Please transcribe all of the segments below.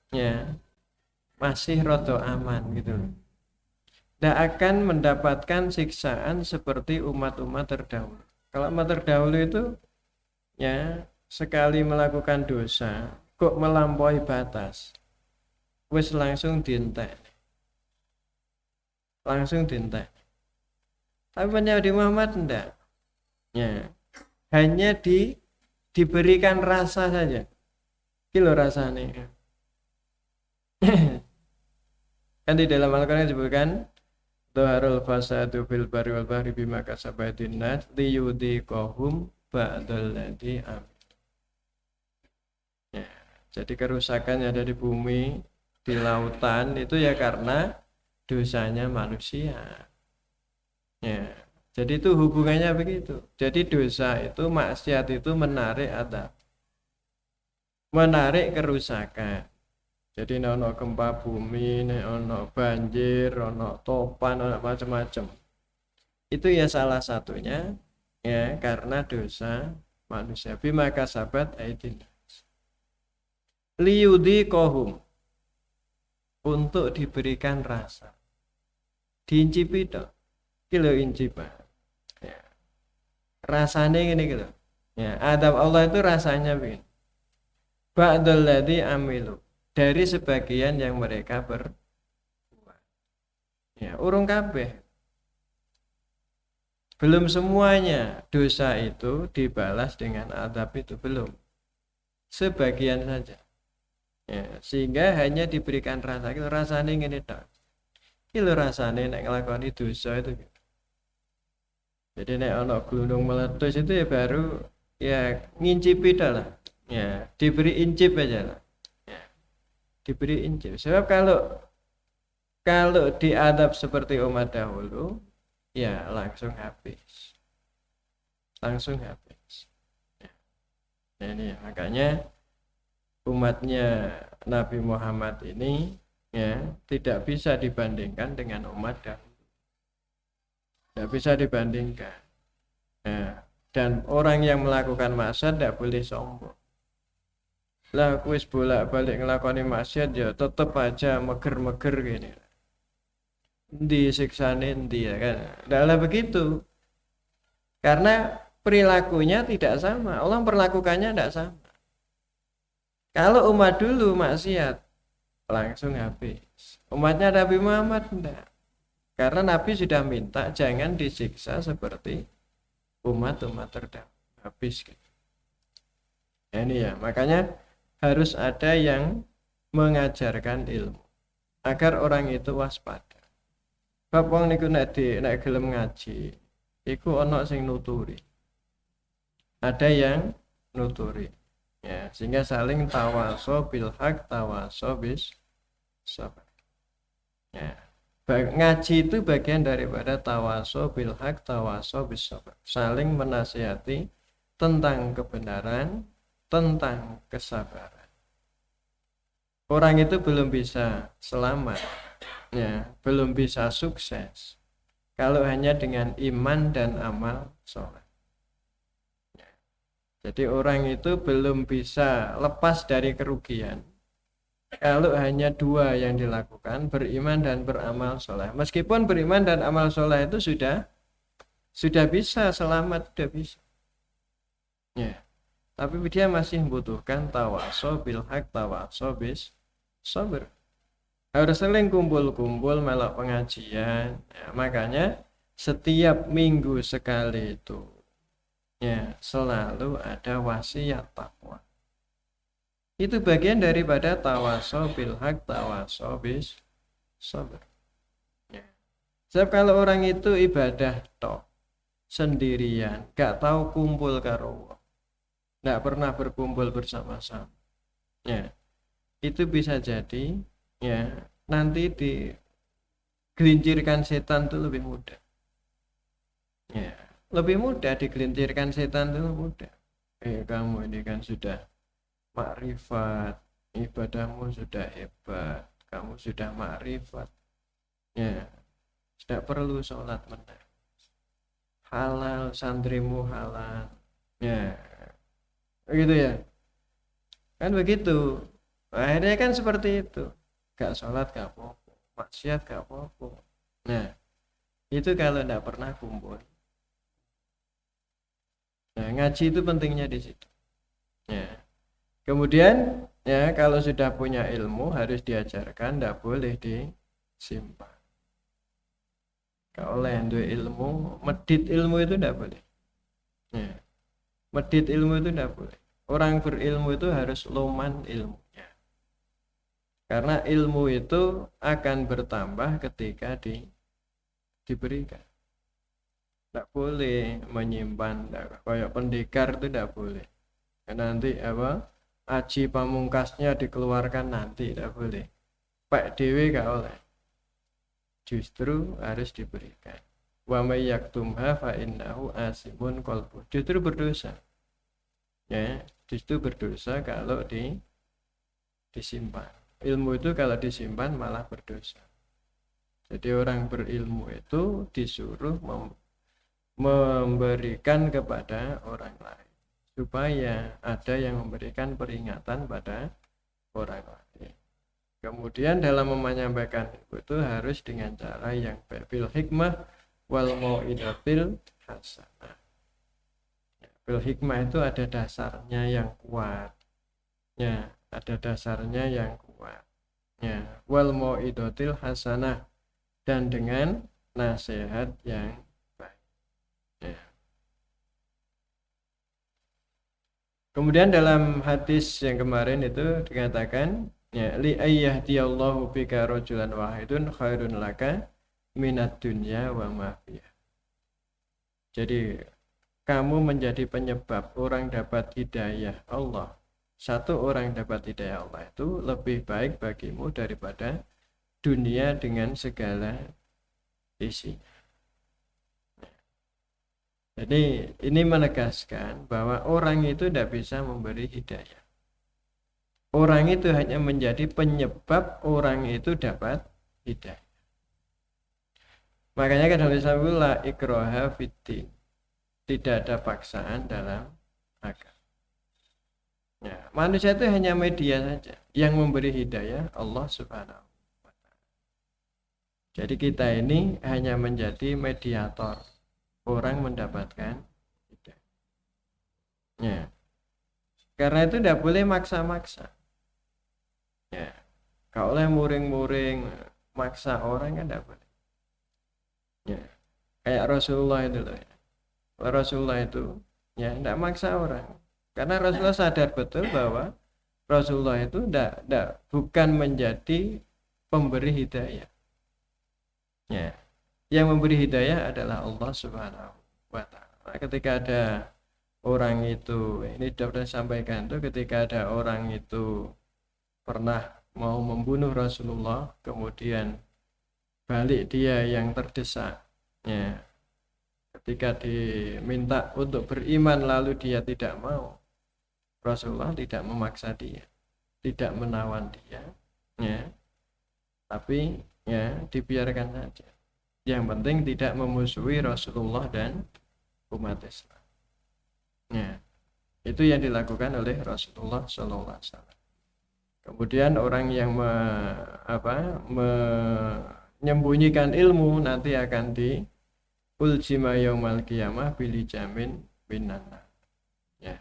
ya masih rodo aman gitu loh. Tidak akan mendapatkan siksaan seperti umat-umat terdahulu. Kalau umat terdahulu itu ya sekali melakukan dosa kok melampaui batas, wis langsung dientek, langsung dientek. Tapi Nabi Muhammad enggak. Ya, hanya diberikan rasa saja. Kilo rasanya. Kan di dalam Al-Qur'an disebutkan Dhaharul fasadu fil barri wal bahri bima kasabatin nas liyudhiqahum ba'dal ladzi amil. Ya, jadi kerusakan yang ada di bumi, di lautan itu ya karena dosanya manusia. Ya, jadi itu hubungannya begitu. Jadi dosa itu, maksiat itu menarik adab, menarik kerusakan. Jadi ono gempa bumi, ono banjir, ono topan, ono macam-macam. Itu ya salah satunya ya karena dosa manusia. Bima kasabat aidin. Liyudi kohum, untuk diberikan rasa. Diincipi dong. Kilo incip. Ya. Rasanya gini gitu. Ya, adab Allah itu rasanya begini. Ba'dal ladzi amilu, dari sebagian yang mereka berbuat. Ya, urung kabeh. Belum semuanya dosa itu dibalas dengan adab itu, belum. Sebagian saja. Ya, sehingga hanya diberikan rasa. Itu rasanya ngene tok. Itu rasanya nek nglakoni dosa itu. Jadi nek ono gunung meletus itu ya baru ya ngincipi dah lah. Ya, diberi incip aja lah. Ya, diberi incip. Sebab kalau diadab seperti umat dahulu, ya langsung habis. Langsung habis. Ya, ini ya, makanya umatnya Nabi Muhammad ini ya tidak bisa dibandingkan dengan umat dahulu. Tidak bisa dibandingkan. Ya. Dan orang yang melakukan maksiat tidak boleh sombong. Lah kuis bolak-balik ngelakoni maksiat ya tetep aja meger-meger gini. Di siksane ndi ya kan. Adalah begitu. Karena perilakunya tidak sama. Allah perlakukannya tidak sama. Kalau umat dulu maksiat langsung habis. Umatnya Nabi Muhammad enggak. Karena Nabi sudah minta jangan disiksa seperti umat-umat terdahulu. Habis gitu. Ya, ini ya, makanya harus ada yang mengajarkan ilmu agar orang itu waspada. Bab wong niku nek gelem ngaji, iku ana sing nuturi. Ada yang nuturi. Ya, sehingga saling tawaso bil haq, tawaso bis sabar. Ya. Ngaji itu bagian daripada tawaso bil haq, tawaso bis sabar. Saling menasihati tentang kebenaran, tentang kesabaran. Orang itu belum bisa selamat, ya, belum bisa sukses kalau hanya dengan iman dan amal soleh. Jadi orang itu belum bisa lepas dari kerugian kalau hanya dua yang dilakukan, beriman dan beramal soleh. Meskipun beriman dan amal soleh itu sudah bisa selamat, sudah bisa. Ya. Tapi dia masih membutuhkan tawaso bil haq, tawaso bis sabr. Harus sering kumpul-kumpul melok pengajian. Ya, makanya setiap minggu sekali itu ya selalu ada wasiat takwa. Itu bagian daripada tawaso bil haq, tawaso bis sabr. Ya. Sebab kalau orang itu ibadah tok sendirian, gak tahu kumpul karo, gak pernah berkumpul bersama-sama. Ya, itu bisa jadi ya nanti digelincirkan setan itu lebih mudah. Ya, lebih mudah digelincirkan setan itu mudah. Kamu ini kan sudah makrifat, ibadahmu sudah hebat, kamu sudah makrifat, ya tidak perlu sholat menang, halal santrimu halal, ya begitu ya kan begitu. Akhirnya kan seperti itu, gak sholat gak apa-apa, maksiat gak apa-apa. Nah itu kalau tidak pernah kumpul. Nah ngaji itu pentingnya di situ. Ya. Kemudian ya kalau sudah punya ilmu harus diajarkan, tidak boleh disimpan. Kalau oleh ilmu, medit ilmu itu tidak boleh. Ya. Medit ilmu itu tidak boleh. Orang berilmu itu harus loman ilmunya. Karena ilmu itu akan bertambah ketika diberikan. Tidak boleh menyimpan, kayak pendekar itu tidak boleh. Nanti apa? Aji pamungkasnya dikeluarkan nanti tidak boleh. Pak dewe gak oleh. Justru harus diberikan. Wa may yaktumha fa innahu asimun qalbu. Justru berdosa. Ya, justru berdosa kalau disimpan. Ilmu itu kalau disimpan malah berdosa. Jadi orang berilmu itu disuruh memberikan kepada orang lain supaya ada yang memberikan peringatan pada orang lain. Kemudian dalam menyampaikan itu harus dengan cara yang baik, bil hikmah wal mau'izatil hasanah. Bil hikmah itu ada dasarnya yang kuat. Ya, ada dasarnya yang kuat. Ya, wal mau'izatil hasanah, dan dengan nasihat yang baik. Ya. Kemudian dalam hadis yang kemarin itu dikatakan, ya, li ayyahdiyallahu bika rajulan wahidun khairun laka minad dunya wa ma fiha. Jadi kamu menjadi penyebab orang dapat hidayah Allah. Satu orang dapat hidayah Allah itu lebih baik bagimu daripada dunia dengan segala isinya. Jadi ini menegaskan bahwa orang itu tidak bisa memberi hidayah. Orang itu hanya menjadi penyebab orang itu dapat hidayah. Makanya kan dalam Islam itu la ikraha fiddin. Tidak ada paksaan dalam agama. Ya, manusia itu hanya media saja. Yang memberi hidayah Allah Subhanahu wa ta'ala. Jadi kita ini hanya menjadi mediator. Orang mendapatkan hidayah. Ya. Karena itu tidak boleh maksa-maksa. Ya. Kalau oleh muring-muring maksa orang kan tidak boleh. Ya. Kayak Rasulullah itu loh. Ya. Rasulullah itu ya tidak maksa orang. Karena Rasulullah sadar betul bahwa Rasulullah itu bukan menjadi pemberi hidayah. Ya. Yang memberi hidayah adalah Allah Subhanahu wa ta'ala. Ketika ada orang itu, ini sudah disampaikan tuh, ketika ada orang itu pernah mau membunuh Rasulullah, kemudian balik dia yang terdesak. Ya. Ketika diminta untuk beriman lalu dia tidak mau, Rasulullah tidak memaksa dia, tidak menawan dia, ya, tapi ya dibiarkan saja. Yang penting tidak memusuhi Rasulullah dan umat Islam. Ya, itu yang dilakukan oleh Rasulullah SAW. Kemudian orang yang menyembunyikan ilmu nanti akan uljima yaumal qiyamah bili jamin binana. Ya.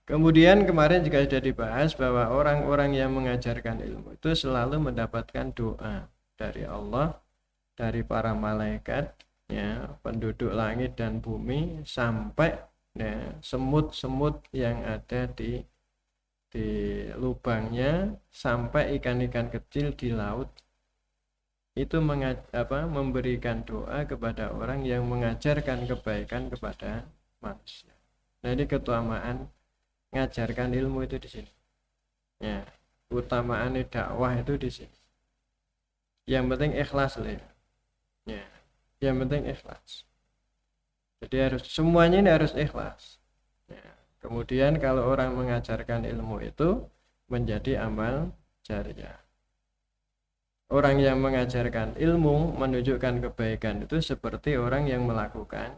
Kemudian kemarin juga sudah dibahas bahwa orang-orang yang mengajarkan ilmu itu selalu mendapatkan doa dari Allah, dari para malaikat, ya, penduduk langit dan bumi, sampai ya, semut-semut yang ada di lubangnya, sampai ikan-ikan kecil di laut. Itu memberikan doa kepada orang yang mengajarkan kebaikan kepada manusia. Nah, ini keutamaan ngajarkan ilmu itu di sini. Ya, utamaan dakwah itu di sini. Yang penting ikhlas lah. Ya, yang penting ikhlas. Jadi semuanya ini harus ikhlas. Ya. Kemudian kalau orang mengajarkan ilmu itu menjadi amal jariah. Orang yang mengajarkan ilmu menunjukkan kebaikan itu seperti orang yang melakukan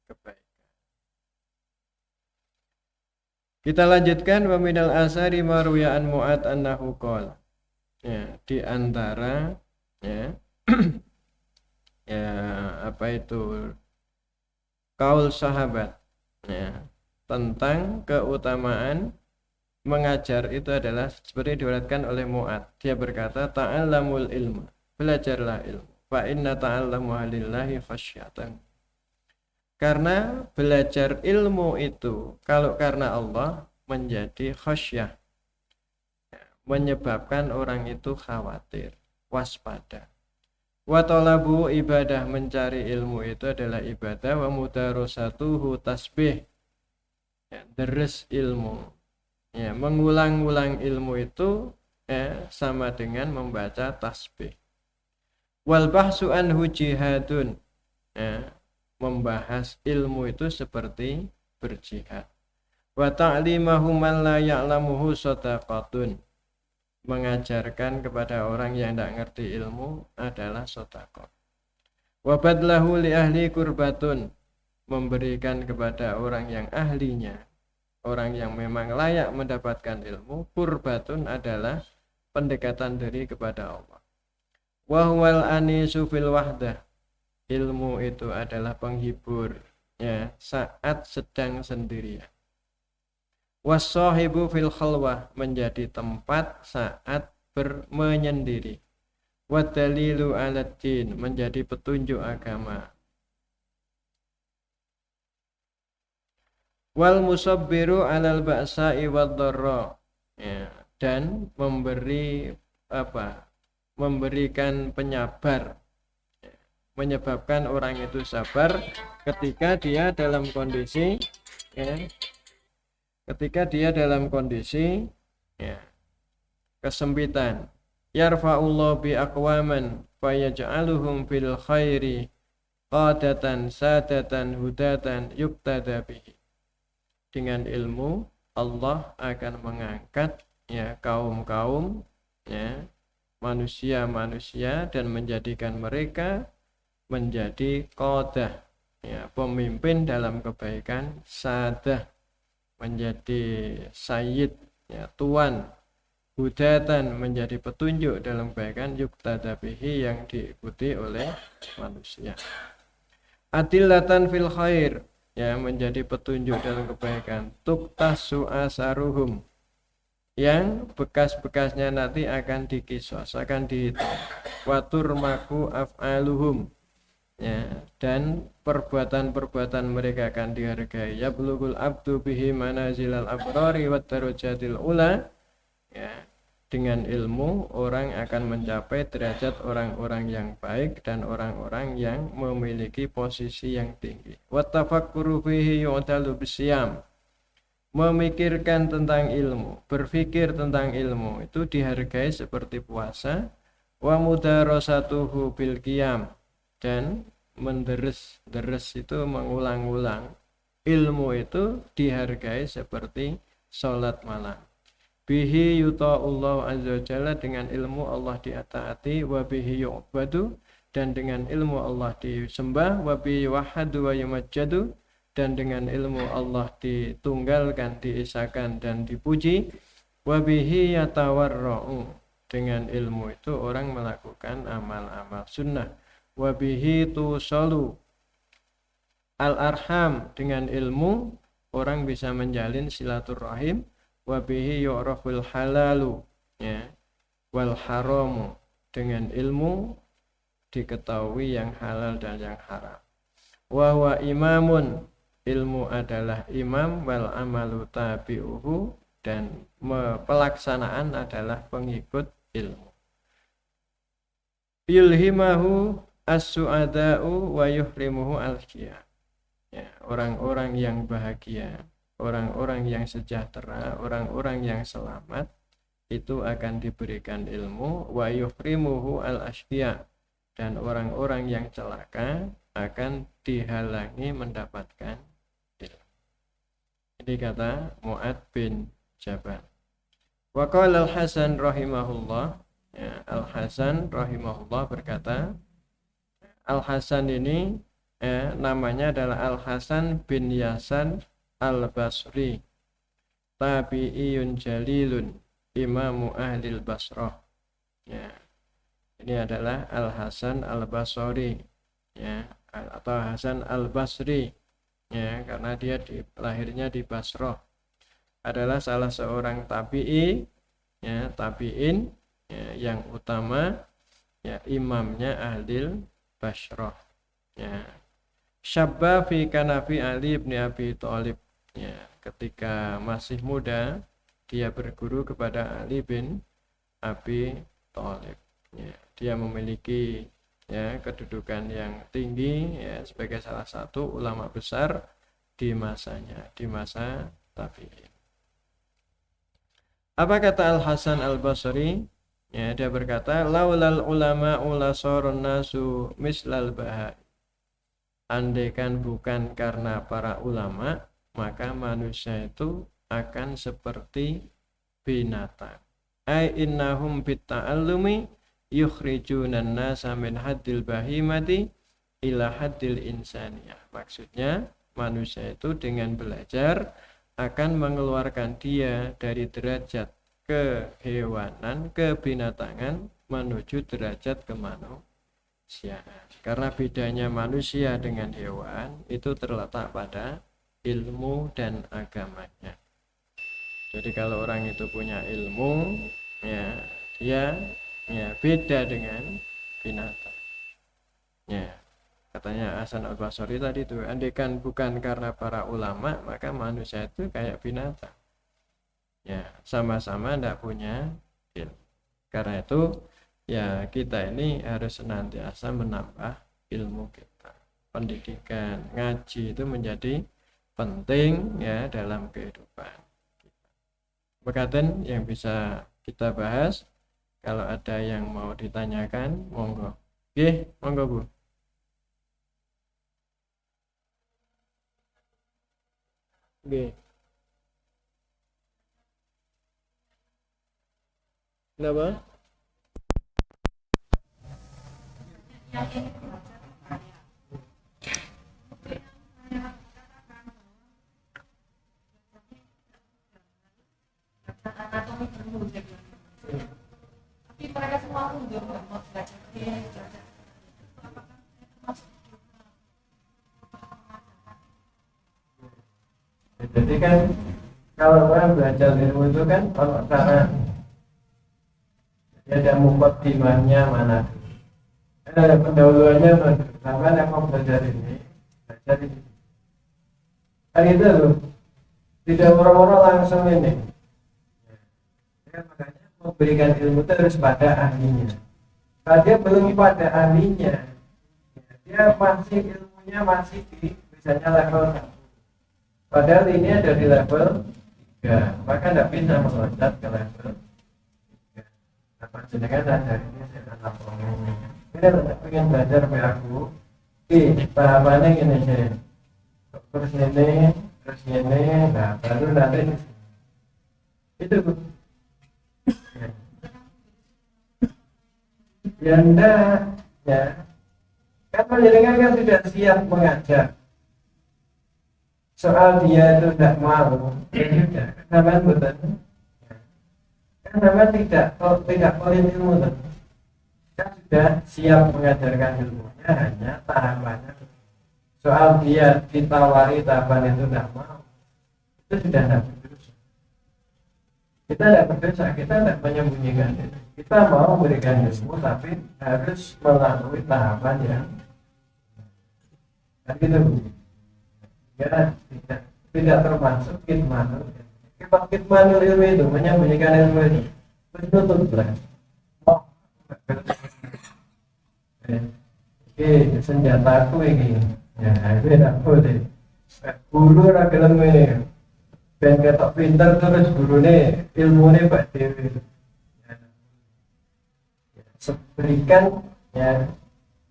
kebaikan. Kita lanjutkan wa minal asari marwiya an Mu'ad annahu qala. Ya, di antara ya ya apa itu kaul sahabat ya tentang keutamaan mengajar itu adalah seperti diriwayatkan oleh Mu'ad. Dia berkata, ta'allamul ilma, belajarlah ilmu. Fa inna ta'allamu lillahi khasyatan. Karena belajar ilmu itu kalau karena Allah menjadi khasyah, menyebabkan orang itu khawatir, waspada. Wa talabu ibadah, mencari ilmu itu adalah ibadah. Wa mudarasatuhu tasbih, ya, deres ilmu, ya, mengulang-ulang ilmu itu sama dengan membaca tasbih. Wal bahsu anhu jihadun, ya, membahas ilmu itu seperti berjihad. Wa ta'limahu man la ya'lamuhu shadaqatun, mengajarkan kepada orang yang tidak ngerti ilmu adalah sedekah. Wa badlahu li ahli kurbatun, memberikan kepada orang yang ahlinya, orang yang memang layak mendapatkan ilmu. Kurbatun adalah pendekatan diri kepada Allah. Wa huwal anisu fil wahdah, ilmu itu adalah penghibur ya saat sedang sendirian. Wassahibu fil khalwah, menjadi tempat saat menyendiri. Wadalilu alad din, menjadi petunjuk agama. Wal musabbiru alal ba'sa'i wad dharra, ya, dan memberikan penyabar, ya, menyebabkan orang itu sabar ketika dia dalam kondisi ya, ya, kesempitan. Yarfa'ullahu bi aqwaman fayaj'aluhum fil khairi qadatan sadatan hudatan yuktada bihi. Dengan ilmu Allah akan mengangkat ya kaum-kaum ya manusia-manusia dan menjadikan mereka menjadi qadah, ya, pemimpin dalam kebaikan, sadah, menjadi sayyid, ya, tuan, hudatan, menjadi petunjuk dalam kebaikan, yuktada bihi, yang diikuti oleh manusia. Adillatan fil khair, ya, menjadi petunjuk dalam kebaikan, tuktasu asaruhum, yang bekas-bekasnya nanti akan dikisos, akan dihitung. Waturmaku af'aluhum, ya, dan perbuatan-perbuatan mereka akan dihargai. Yablugul abdu bihi manazilal abrari wat darajatil ula, ya, dengan ilmu orang akan mencapai derajat orang-orang yang baik dan orang-orang yang memiliki posisi yang tinggi. Wat tafakkuru fihi yu'talu bisyam, memikirkan tentang ilmu, berpikir tentang ilmu itu dihargai seperti puasa. Wa mudarasatuhu bil qiyam, dan menderes itu mengulang-ulang ilmu itu dihargai seperti sholat malam. Bihi yuta'ullahu azza jalla, dengan ilmu Allah diataati. Wa bihi yu'badu, dan dengan ilmu Allah disembah. Wa bihi wahadu wa yumajjadu, dan dengan ilmu Allah ditunggalkan, diisahkan dan dipuji. Wa bihi yatawarra'u, dengan ilmu itu orang melakukan amal-amal sunnah. Wa bihi tusalu al-arham, dengan ilmu orang bisa menjalin silaturahim. Wa bihi yu'raful halalu, ya, wal haramu, dengan ilmu diketahui yang halal dan yang haram. Wa huwa imamun, ilmu adalah imam. Wal amalu tabi'uhu, dan pelaksanaan adalah pengikut ilmu. Yulhimahu as-su'ada'u wa yuhrimuhu al-qiyam, ya, orang-orang yang bahagia, orang-orang yang sejahtera, orang-orang yang selamat itu akan diberikan ilmu. Wa yuhrimuhu al-ashqiya, dan orang-orang yang celaka akan dihalangi mendapatkan ilmu. Ini kata Mu'ad bin Jabal. Wa qala al-Hasan rahimahullah, ya, Al-Hasan rahimahullah berkata, Al-Hasan ini namanya adalah Al-Hasan bin Yasan Al-Basri. tabi'iyun jalilun imamu ahlil Basrah. Ya, ini adalah Al Hasan Al Basri, ya, atau Hasan Al Basri, ya, karena dia lahirnya di Basrah. Adalah salah seorang tabi'i, ya, tabi'in, ya, yang utama, ya, imamnya ahlil Basrah. Ya. Syabba fi kanafi Ali bin Abi Thalib. Ya, ketika masih muda dia berguru kepada Ali bin Abi Thalib. Ya, dia memiliki, ya, kedudukan yang tinggi, ya, sebagai salah satu ulama besar di masanya, di masa tabi'in. Apa kata Al Hasan Al Basri? Ya, dia berkata, laulal ulama ulasorun nasu mislal bahai. Andaikan bukan karena para ulama, maka manusia itu akan seperti binatang. Ai innahum bitta'allumi yukhrijunan nasa min haddil bahimati ila haddil insaniyah. Maksudnya manusia itu dengan belajar akan mengeluarkan dia dari derajat kehewanan, kebinatangan menuju derajat kemanusiaan. Karena bedanya manusia dengan hewan itu terletak pada ilmu dan agamanya. Jadi kalau orang itu punya ilmu, ya, dia, ya, beda dengan binatang. Ya, katanya Hasan Al Basri tadi itu, andaikan bukan karena para ulama, maka manusia itu kayak binatang. Ya, sama-sama tidak punya ilmu. Karena itu, ya, kita ini harus senantiasa menambah ilmu kita. Pendidikan, ngaji itu menjadi penting, ya, dalam kehidupan kita. Bekaten yang bisa kita bahas. Kalau ada yang mau ditanyakan, monggo. Oke, monggo Bu. Oke. Kenapa? Tapi mereka semua pun juga mau belajar Jadi kan kalau orang belajar ilmu itu kan kalau cara ada mukaddimahnya mana, pendahuluannya mana, sampai yang mau belajar ini, kan itu loh, tidak orang-orang langsung ini. Ya, makanya memberikan ilmu itu harus pada ahlinya. Kalau dia belum pada ahlinya, dia masih ilmunya masih di misalnya level 1. Padahal ini ada di level 3, maka tidak bisa meloncat ke level 3. Apa jenengan ajar ini saya langsung ini. Kita tidak ingin belajar sama aku. Tahapannya gini sih. Terus ini, nah baru nanti itu. Ya enggak, ya. Kan jenengan kan tidak siap mengajar. Soal dia itu tidak mau, ya sudah, kenapa betul? Kenapa tidak poin ilmu betul? Kita sudah siap mengajarkan ilmunya, hanya tahapannya. Soal dia ditawari tahapan itu tidak mau, itu sudah tidak berdosa. Kita tidak berdosa, kita tidak menyembunyikan itu. Kita mau memberikan ilmu, tapi harus melalui tahapan yang kan gitu. Ya, tidak termasuk kitmanul. Kitmanul ilmu itu menyembunyikan ilmu itu terus tutup belas. Oke, senjataku ini. Ya, itu tidak boleh. Guru rakyat ilmu ben ketok pinter terus gurune ilmune Pak Dewi. Berikan, ya,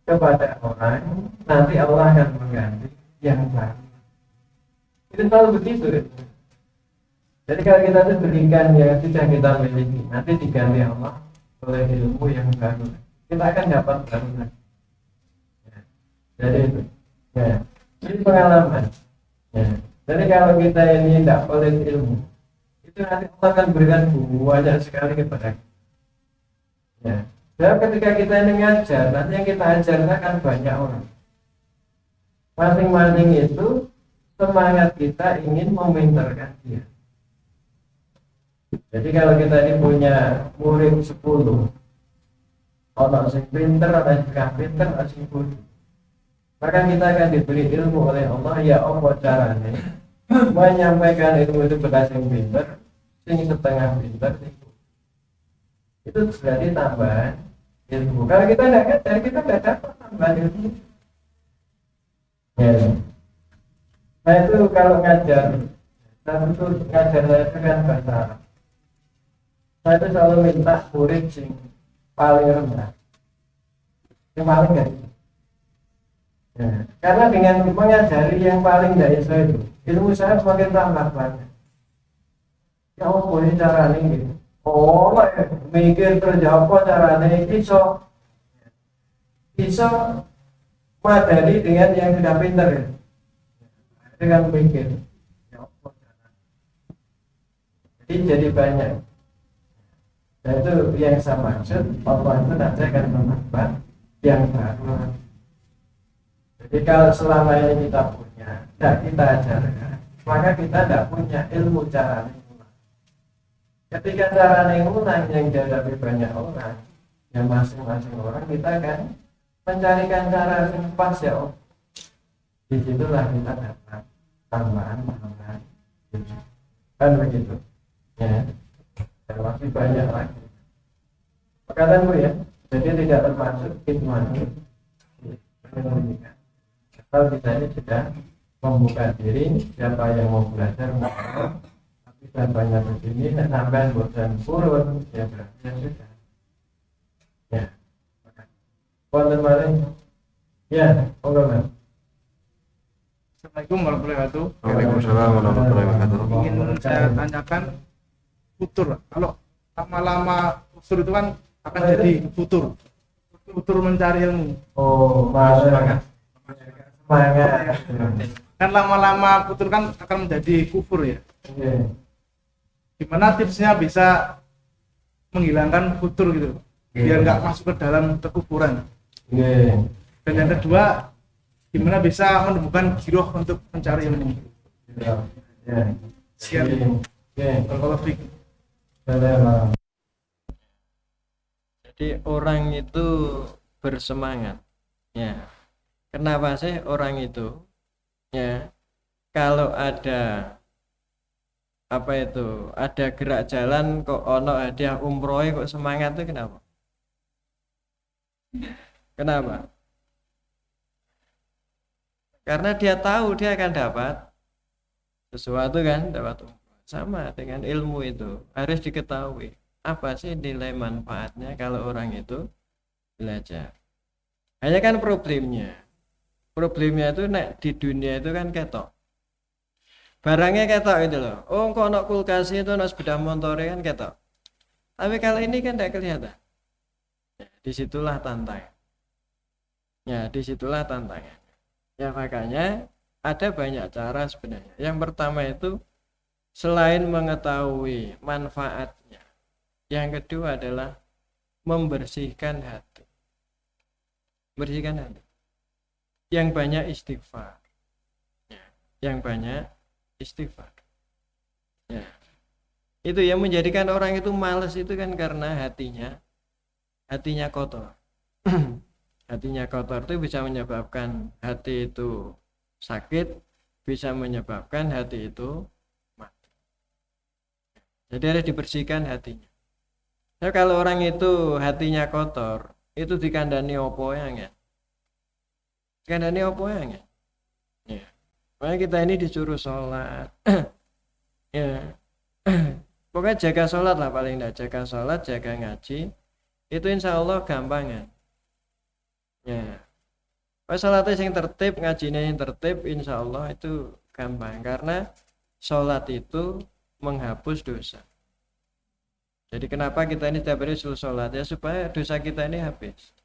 kepada orang, nanti Allah akan mengganti yang baru. Itu selalu begitu. Jadi kalau kita itu berikan yang sudah kita miliki, nanti diganti Allah oleh ilmu yang baru. Kita akan dapat baru lagi. Ya. Jadi itu, ya, ini pengalaman. Ya. Jadi kalau kita ini tidak boleh ilmu, itu nanti Allah akan berikan banyak sekali kepada kita. Ya. Dan ketika kita ini ngajar, nanti yang kita ajarkan akan banyak orang. Masing-masing itu semangat kita ingin meminterkan dia. Jadi kalau kita ini punya murid 10, orang sing pinter, orang sing gak pinter, orang sing bodoh, maka kita akan diberi ilmu oleh Allah. Ya Allah caranya menyampaikan ilmu itu kepada sing pinter, sing setengah pinter, itu berarti tambahan ilmu. Kalau kita nggak ngajar, kita nggak dapat tambahan ilmu. Ya. Nah itu kalau ngajar, saya itu ngajar saya itu kan bahasa Arab. Saya itu selalu minta murid sing paling rendah, yang paling nggak. Ya. Karena dengan mengajari yang paling nggak bisa itu, ilmu saya semakin tambah banyak. Ya Allah, boleh cara ini gitu. Oh, mikir terus ya apa caranya bisa madani dengan yang sudah pintar ya. Dengan mikir ya apa caranya. Jadi banyak. Nah itu yang saya maksud, Allah itu nanti akan menambah yang baru. Jadi kalau selama ini kita punya, tidak kita ajarkan, maka kita tidak punya ilmu caranya. Ketika cara ngulang yang dihadapi banyak orang, yang masing-masing orang kita akan mencarikan cara yang pas ya Allah. Disitulah kita dapat tambahan kan begitu ya. Dan masih banyak lagi perkataanmu ya. Jadi tidak termasuk khidmahnya pendidikan. Asal kita ini sudah membuka diri, siapa yang mau belajar kita banyak begini, sampai bosan purun, ya berarti ya sudah. Ya, konten maling, ya, enggak. Assalamualaikum warahmatullahi wabarakatuh. Waalaikumsalam warahmatullahi wabarakatuh. Ingin saya tanyakan futur. Kalau lama-lama futur itu kan akan jadi futur mencari ilmu. Oh, semangat. Kan lama-lama futur kan akan menjadi kufur ya. Yeah. Gimana tipsnya bisa menghilangkan futur gitu, biar nggak masuk ke dalam kekufuran. Yeah. Dan yang kedua, gimana bisa menemukan giroh untuk mencari ilmu. Yeah. Sekian. Barakallahu fiik. Jadi orang itu bersemangat. Ya. Kenapa sih orang itu? Ya. Kalau ada ada gerak jalan kok ono hadiah umroh kok semangat itu kenapa? Karena dia tahu dia akan dapat sesuatu kan, dapat umroh. Sama dengan ilmu itu harus diketahui apa sih nilai manfaatnya kalau orang itu belajar. Hanya kan problemnya itu di dunia itu kan ketok barangnya ketok gitu loh. Oh kok ono kulkas itu, ono sepeda motor kan ketok. Tapi kalau ini kan tidak kelihatan. Ya, disitulah tantangan. Ya makanya ada banyak cara sebenarnya. Yang pertama itu selain mengetahui manfaatnya, yang kedua adalah membersihkan hati. Bersihkan hati. Yang banyak istighfar. Yang banyak istighfar. Ya. Itu yang menjadikan orang itu malas itu kan karena hatinya kotor. Hatinya kotor itu bisa menyebabkan hati itu sakit, bisa menyebabkan hati itu mati. Jadi harus dibersihkan hatinya. Nah, kalau orang itu hatinya kotor, itu dikandani opo ya enggak? Dikandani opo ya enggak? Ya. Makanya kita ini disuruh sholat. Ya. Pokoknya jaga sholat lah paling enggak. Jaga sholat, jaga ngaji. Itu insya Allah gampangan. Ya. Pas sholatnya yang tertib, ngajinya yang tertib, insya Allah itu gampang. Karena sholat itu menghapus dosa. Jadi kenapa kita ini setiap hari suruh sholat? Ya supaya dosa kita ini habis.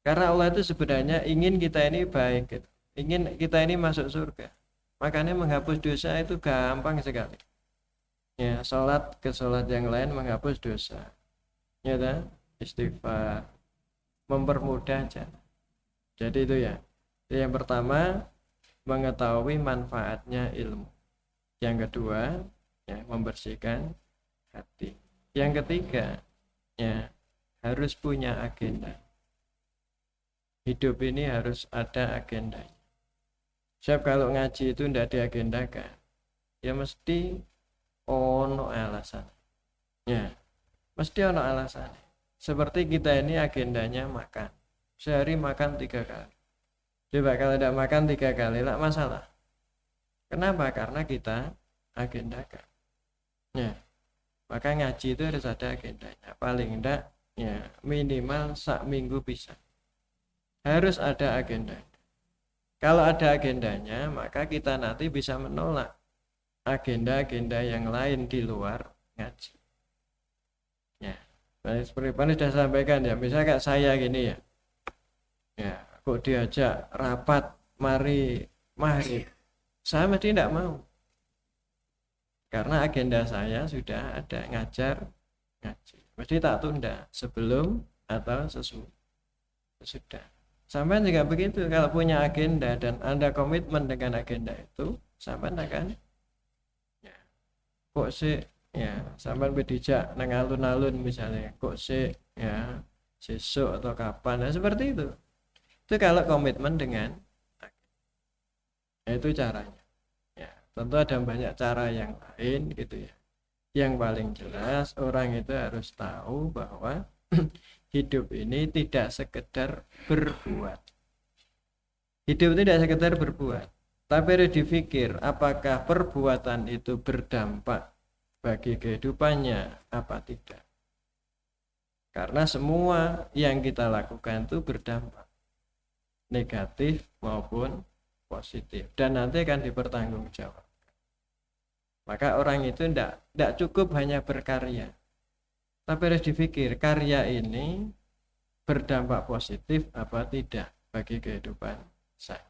Karena Allah itu sebenarnya ingin kita ini baik gitu. Ingin kita ini masuk surga. Makanya menghapus dosa itu gampang sekali. Ya, sholat ke sholat yang lain menghapus dosa. Ya, istighfar, mempermudah jalan. Jadi itu ya. Yang pertama, mengetahui manfaatnya ilmu. Yang kedua, ya, membersihkan hati. Yang ketiga, ya, harus punya agenda. Hidup ini harus ada agenda. Siap kalau ngaji itu tidak diagendakan, ya mesti ono alasan. Ya, mesti ono alasan. Seperti kita ini agendanya makan. Sehari makan 3 kali. Coba kalau tidak makan 3 kali, lah masalah. Kenapa? Karena kita agendakan. Ya, maka ngaji itu harus ada agendanya. Paling tidak, ya minimal sak minggu bisa. Harus ada agendanya. Kalau ada agendanya, maka kita nanti bisa menolak agenda-agenda yang lain di luar ngaji. Ya, seperti Pak sudah sampaikan ya, misalnya kayak saya gini ya. Ya, kok diajak rapat mari maghrib, saya mesti tidak mau. Karena agenda saya sudah ada ngajar ngaji. Mesti tak tunda sebelum atau sesudah. Sampai juga begitu, kalau punya agenda dan Anda komitmen dengan agenda itu, sampai akan ya, kok sih ya, sampai berdijak nang alun-alun misalnya, kok sih ya sesuk atau kapan, nah, seperti itu. Itu kalau komitmen dengan agenda. Itu caranya. Ya, tentu ada banyak cara yang lain gitu ya. Yang paling jelas orang itu harus tahu bahwa hidup ini tidak sekedar berbuat. Hidup tidak sekedar berbuat, tapi harus dipikir apakah perbuatan itu berdampak bagi kehidupannya apa tidak. Karena semua yang kita lakukan itu berdampak, negatif maupun positif, dan nanti akan dipertanggungjawabkan. Maka orang itu tidak cukup hanya berkarya, tapi harus dipikir karya ini berdampak positif apa tidak bagi kehidupan saya.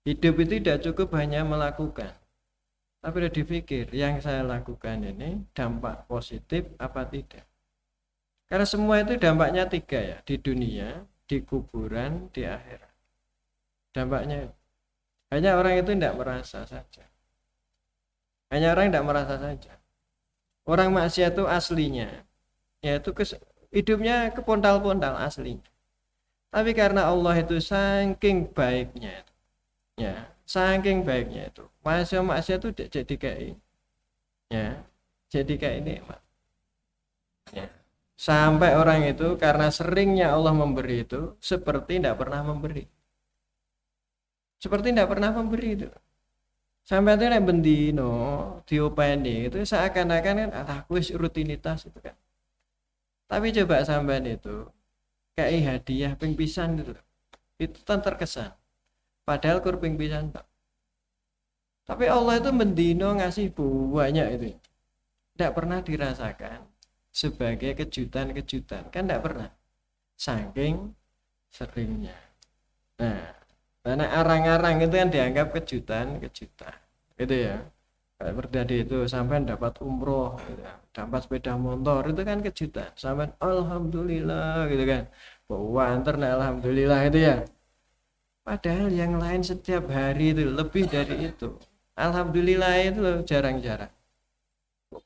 Hidup itu tidak cukup hanya melakukan, tapi harus dipikir yang saya lakukan ini dampak positif apa tidak. Karena semua itu dampaknya 3 ya, di dunia, di kuburan, di akhirat. Dampaknya hanya orang itu tidak merasa saja. Hanya orang tidak merasa saja. Orang maksiat itu aslinya yaitu hidupnya kepontal-pontal aslinya. Tapi karena Allah itu saking baiknya itu, ya, saking baiknya itu, maksiat itu jadi kayak ya, jadi kayak nikmat. Ya. Sampai orang itu karena seringnya Allah memberi itu seperti tidak pernah memberi. Seperti tidak pernah memberi itu. Sampai itu nek bendino diopeni itu seakan-akan kan aku wis rutinitas itu kan. Tapi coba sampean itu kayak hadiah ping pisan itu kan terkesan. Padahal kur ping pisan tak. Tapi Allah itu mendino ngasih banyak itu. Tidak pernah dirasakan sebagai kejutan-kejutan, kan tidak pernah. Saking seringnya. Nah, karena arang-arang itu kan dianggap kejutan-kejutan. Gitu ya. Kayak berdadi itu sampai dapat umroh gitu ya. Dapat sepeda motor itu kan kejutan. Sampai alhamdulillah gitu kan. Banter nah alhamdulillah itu ya. Padahal yang lain setiap hari itu lebih dari itu. Alhamdulillah itu loh jarang-jarang.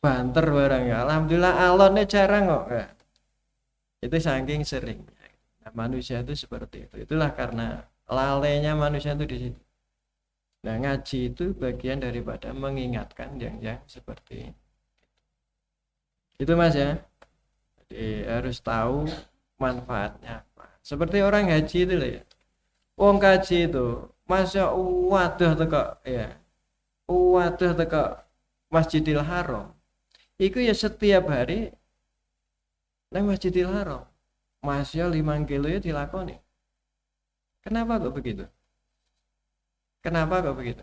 Banter barang ya. Alhamdulillah alonnya jarang kok. Ya. Itu saking sering. Nah, manusia itu seperti itu. Itulah karena lalainya manusia itu di situ. Nah, ngaji itu bagian daripada mengingatkan yang seperti itu Mas ya. Jadi harus tahu manfaatnya apa. Seperti orang haji itu lah ya. Wong kaji itu Masya waduh teko ya. Waduh teko Masjidil Haram. Iku ya setiap hari nang Masjidil Haram. Masya 5 kilo ya dilakoni. Kenapa kok begitu? Kenapa kok begitu?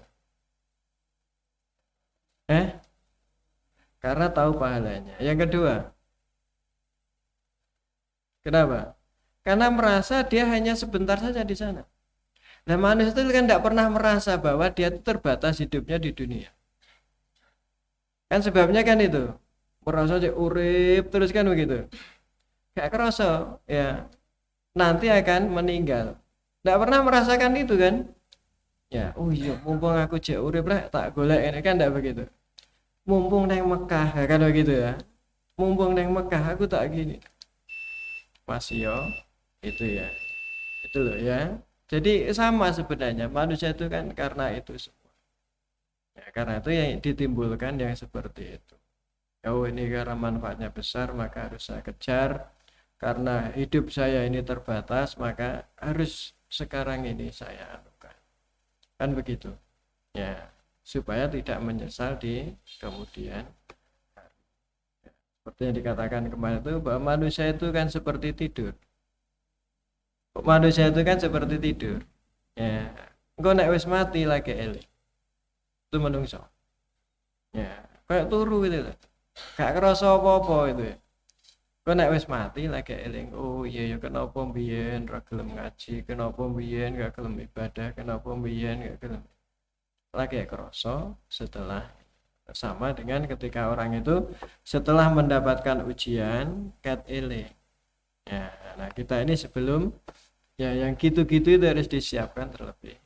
Karena tahu pahalanya. Yang kedua, kenapa? Karena merasa dia hanya sebentar saja di sana. Nah, manusia itu kan tidak pernah merasa bahwa dia itu terbatas hidupnya di dunia. Kan sebabnya kan itu. Merasa aja urip terus kan begitu. Gak kerasa ya nanti akan meninggal. Tidak pernah merasakan itu kan? Ya, oh iya, mumpung aku jek urip lah tak golek ini kan tidak begitu. Mumpung neng Mekah ya kan begitu ya. Mumpung neng Mekah aku tak gini. Masih yo itu ya. Itu loh ya. Jadi sama sebenarnya manusia itu kan karena itu semua. Ya, karena itu yang ditimbulkan yang seperti itu. Oh ini karena manfaatnya besar maka harus saya kejar. Karena hidup saya ini terbatas maka harus sekarang ini saya anukan. Kan begitu. Ya, supaya tidak menyesal di kemudian hari. Ya, seperti yang dikatakan kemarin itu bahwa manusia itu kan seperti tidur. Manusia itu kan seperti tidur. Ya, engko nek wis mati lagi eling. Itu menungso. Ya, kayak turu gitu loh. Gak kerasa apa-apa itu ya. Kok nek wis mati lagi eling. Oh iya ya kenapa mbiyen ra gelem ngaji, kenapa mbiyen gak gelem ibadah, kenapa mbiyen gak gelem. Lagi kerasa setelah sama dengan ketika orang itu setelah mendapatkan ujian kat eling. Ya, nah kita ini sebelum ya yang gitu-gitu itu harus disiapkan terlebih.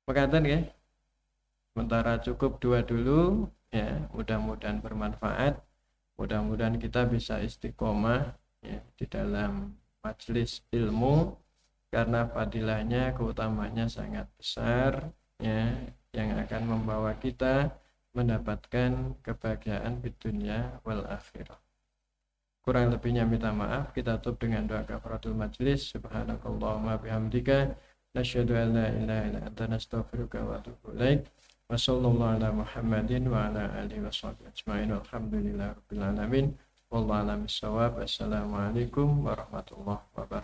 Makaten ya. Sementara cukup 2 dulu ya, mudah-mudahan bermanfaat. Mudah-mudahan kita bisa istiqomah ya, di dalam majelis ilmu karena fadilahnya keutamanya sangat besar ya, yang akan membawa kita mendapatkan kebahagiaan di dunia wal akhirah. Kurang lebihnya minta maaf. Kita tutup dengan doa kafaratul majlis. Subhanakallahumma bihamdika nasyhadu an la ilaha illa anta nastaghfiruka wa atubu ilaik. Wa sallallahu ala Muhammadin wa ala alihi washabbihi ajmain. Walhamdulillahirabbil alamin. Wallahu a'lam bissawab. Assalamualaikum warahmatullahi wabarakatuh.